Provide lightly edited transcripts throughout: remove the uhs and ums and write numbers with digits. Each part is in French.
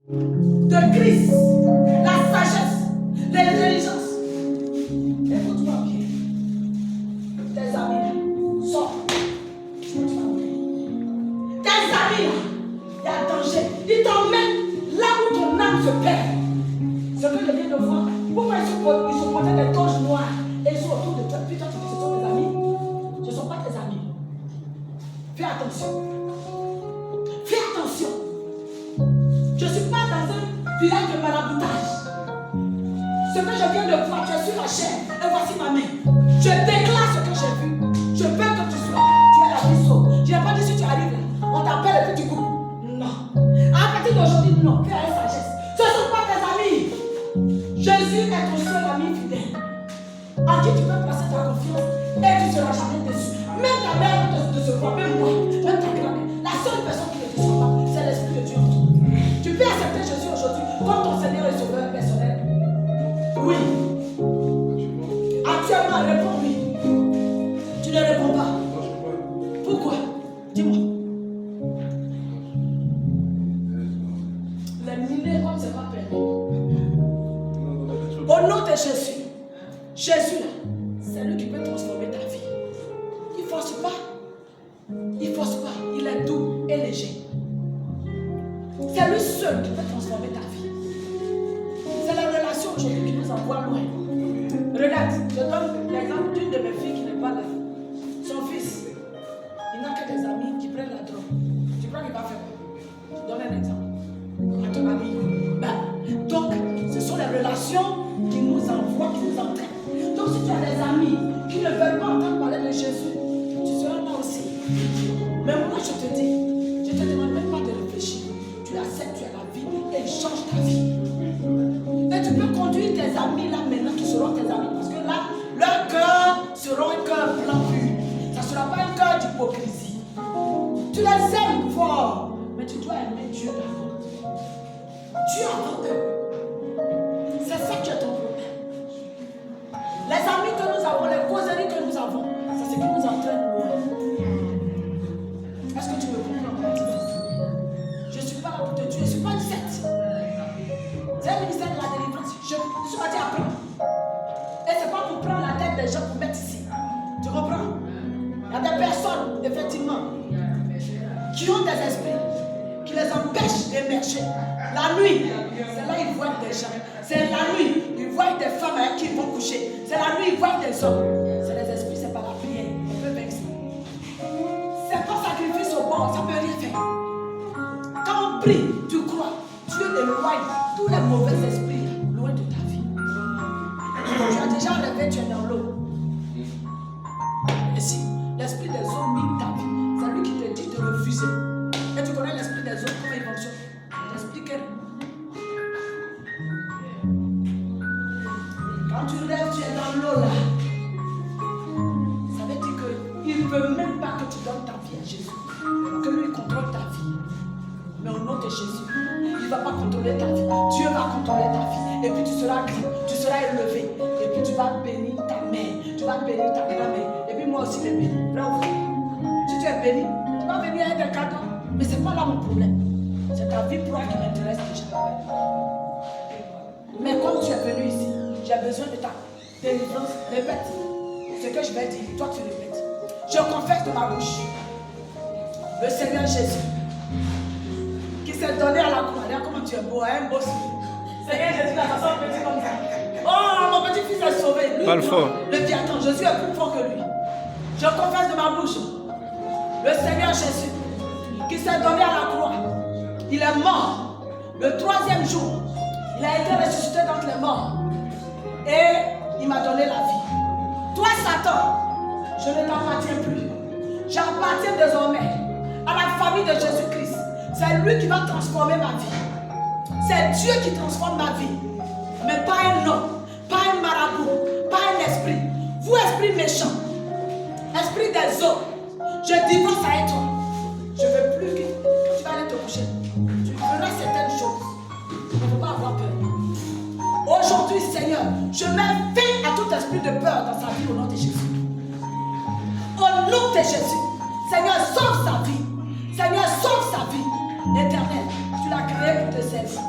de Christ, la sagesse, l'intelligence. Écoute-moi bien. Tes amis sortent. Tes amis, il y a danger. Ils t'emmènent là où ton âme se perd. Ce que je viens de voir, pourquoi ils sont portés des toges noires et ils sont autour de toi. Puis toi, tu dis ce sont tes amis. Ce ne sont pas tes amis. Fais attention. Fais attention. Je ne suis pas dans un village de maraboutage. Ce que je viens de voir, tu es sur la chair et voici ma main. Je déclare ce que j'ai vu. Je veux que tu sois. Tu es la vie sauve. Je n'ai pas dit si tu arrives là, on t'appelle et puis tu coupes. Non. À partir d'aujourd'hui, non. Fais avec sagesse. Ce ne sont pas tes amis. Jésus est ton seul ami fidèle. En qui tu peux placer ta confiance et tu ne seras jamais déçu. Même ta mère ne se croit, même moi, même ta grand-mère. La seule personne qui ne te déçoit pas, c'est l'Esprit de Dieu en toi. Tu peux accepter Jésus aujourd'hui comme ton Seigneur et Sauveur personnel. Oui. Actuellement, réponds oui. Tu ne réponds pas. Pourquoi? Dis-moi. Les mineurs, comme c'est pas permis. Au nom de Jésus, Jésus là, c'est lui qui peut transformer ta vie. Il ne force pas. Il ne force pas. Il est doux et léger. C'est lui seul qui peut transformer ta vie. C'est la relation aujourd'hui qui nous envoie loin. Regarde, je donne l'exemple d'une de mes filles qui n'est pas là. Son fils, il n'a que des amis qui prennent la drogue. Tu crois qu'il va faire quoi? Je donne un exemple. À ton ami. Donc, ce sont les relations qui nous envoient, qui nous entraînent. Donc, si tu as des amis qui ne veulent pas entendre parler de Jésus, tu seras là aussi. Mais moi, je te dis, je ne te demande même pas de réfléchir. Tu acceptes, tu as la vie et il change ta vie. Et tu peux conduire tes amis là maintenant qui seront tes amis. Parce que là, leur cœur sera un cœur blanc pur. Ça ne sera pas un cœur d'hypocrisie. Tu les aimes fort, mais tu dois aimer Dieu d'abord. Dieu avant eux. C'est ça qui est ton problème. Les amis que nous avons, les causeries que nous avons, c'est ce qui nous entraîne loin. Est-ce que tu me comprends, mon fils? Je ne suis pas là pour te tuer, je ne suis pas une secte. C'est un ministère de la délivrance. Je suis parti apprendre. Et ce n'est pas pour prendre la tête des gens pour mettre ici. Tu comprends? Il y a des personnes, effectivement, qui ont des esprits, qui les empêchent d'émerger. La nuit, c'est là qu'ils voient des gens. C'est la nuit, ils voient des femmes avec qui ils vont coucher. C'est la nuit, ils voient des hommes. C'est les esprits, c'est pas la prière. On peut vaincre ça. C'est pas sacrifice au bord, ça ne peut rien faire. Quand on prie, tu crois, Dieu éloigne tous les mauvais esprits loin de ta vie. Tu as déjà rêvé, tu es dans l'eau. Et si l'esprit des eaux mine ta vie, c'est lui qui te dit de refuser. Et tu connais l'esprit des eaux, comment il fonctionne? T'expliquer. Quand tu rêves, tu es dans l'eau là. Ça veut dire qu'il ne veut même pas que tu donnes ta vie à Jésus. Que lui contrôle ta vie. Mais au nom de Jésus, il ne va pas contrôler ta vie. Dieu va contrôler ta vie. Et puis tu seras grand, tu seras élevé. Et puis tu vas bénir ta mère, tu vas bénir ta grand-mère. Et puis moi aussi, je vais bénir. Si tu es béni, tu vas venir avec des cadeaux. Mais ce n'est pas là mon problème. C'est ta vie propre qui m'intéresse déjà. Mais comme tu es venu ici, j'ai besoin de ta délivrance. Répète ce que je vais dire. Toi, tu répètes. Je confesse de ma bouche le Seigneur Jésus qui s'est donné à la croix. Regarde comment tu es beau, un beau sourire. Seigneur Jésus, la façon petit comme ça. Oh, mon petit-fils est sauvé. Lui, Parle fort. Le diacre, Jésus est plus fort que lui. Je confesse de ma bouche le Seigneur Jésus qui s'est donné à la croix. Il est mort le 3e jour. Il a été ressuscité d'entre les morts. Et il m'a donné la vie. Toi, Satan, je ne t'appartiens plus. J'appartiens désormais à la famille de Jésus-Christ. C'est lui qui va transformer ma vie. C'est Dieu qui transforme ma vie. Mais pas un homme, pas un marabout, pas un esprit. Vous, esprit méchant, esprit des eaux, je divorce avec toi. Je ne veux plus que tu vas aller te coucher. Tu feras certaines choses. Il ne faut pas avoir peur. Aujourd'hui, Seigneur, je mets fin à tout esprit de peur dans sa vie au nom de Jésus. Au nom de Jésus, Seigneur, sauve sa vie. Seigneur, sauve sa vie. L'éternel, tu l'as créé pour te servir.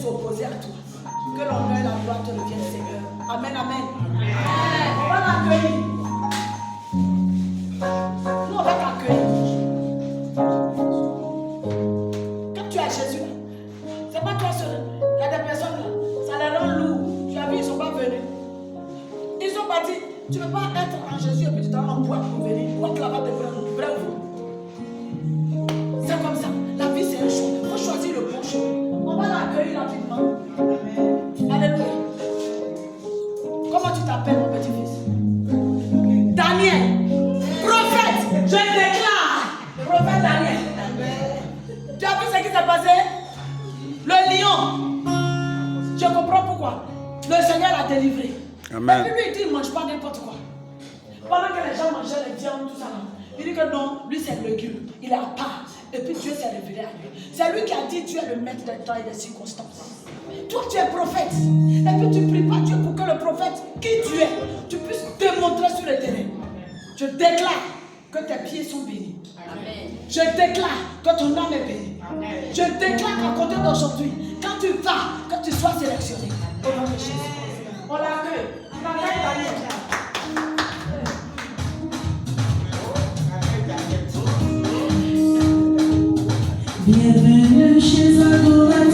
s'opposer à toi. Que l'honneur et la gloire te reviennent, Seigneur. Amen, amen. On va l'accueillir. Nous, on va t'accueillir. Quand tu as Jésus là, c'est pas toi seul. Il y a des personnes là, ça les rend lourds. Tu as vu, ils ne sont pas venus. Ils sont partis. Tu ne peux pas être en Jésus et puis tu t'en en boîte pour venir. Boîte là-bas de vrai ou faux. C'est comme ça. La vie, c'est un choix. Il faut choisir le bon chemin. On va l'accueillir rapidement. Alléluia. Comment tu t'appelles, mon petit-fils? Daniel. Prophète. Je déclare. Prophète Daniel. Tu as vu ce qui s'est passé? Le lion. Je comprends pourquoi. Le Seigneur l'a délivré. Amen. Et puis lui, il dit, il ne mange pas n'importe quoi. Pendant que les gens mangeaient les viandes, tout ça, il dit que non, lui c'est le légume. Il est à part. Et puis Dieu s'est révélé à lui. C'est lui qui a dit, tu es le maître des temps et des circonstances. Toi, tu es prophète. Et puis tu pries pas Dieu pour que le prophète, qui tu es, tu puisses démontrer sur le terrain. Je déclare que tes pieds sont bénis. Amen. Je déclare que ton âme est bénie. Amen. Je déclare qu'à côté d'aujourd'hui, quand tu vas, que tu sois sélectionné. Au nom de Jésus. On l'accueille. On l'accueille Daniel. Bienvenue chez Adorateur.